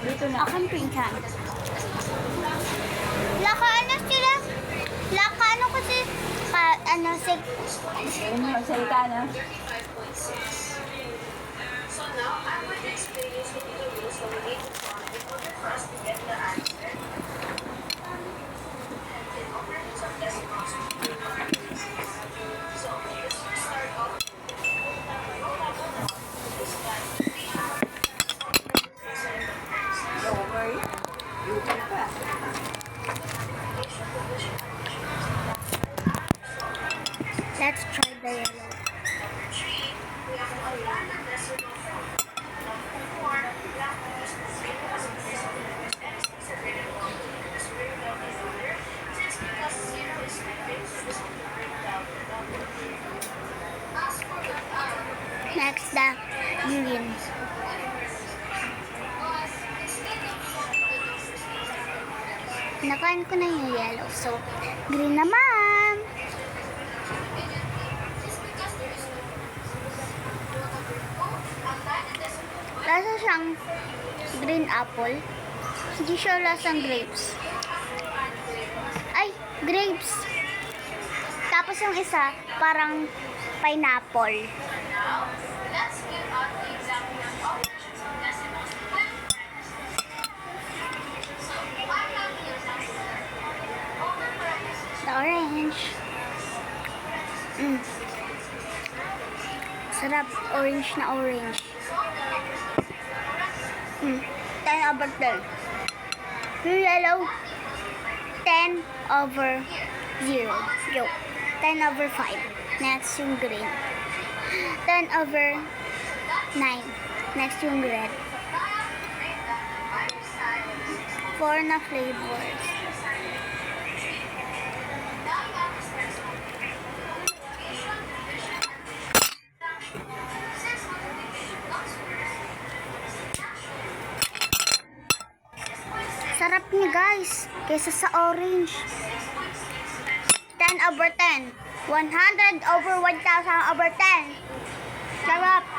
Dito na. Akan pinkan. Laka ano sila? Laka ano kasi ano si Ayun mo, salita na. So now I would explain you to the rules that we need to follow in order for us to get the answer. And in operators of decimals, we are so let's first start off with this guy. Don't worry. YouTube pa. let's try the yellow. Three, we have a lot of decimal form. Number four, we have to use the same as the decimal numbers and it's separated into the square root of the number. Since because zero is negative, so this will break down the number. As for the other, Next the green. Nakain ko na yung yellow. So, green naman. Lasa siyang green apple. Hindi siya lasang grapes. Ay, grapes. Tapos yung isa, parang pineapple. now, let's give out the example of operations of decimals with so I have the example over parentheses. The orange. Sarap. Orange na orange. 10 over 10. Yung yellow, 10 over 0. Yo. 10 over 5. Next yung green. 10 over 9. Next yung red. 4 na flavors. Sarap niya guys, kaysa sa orange. 10 over 10. 100 over 1,000 over 10. Sarap.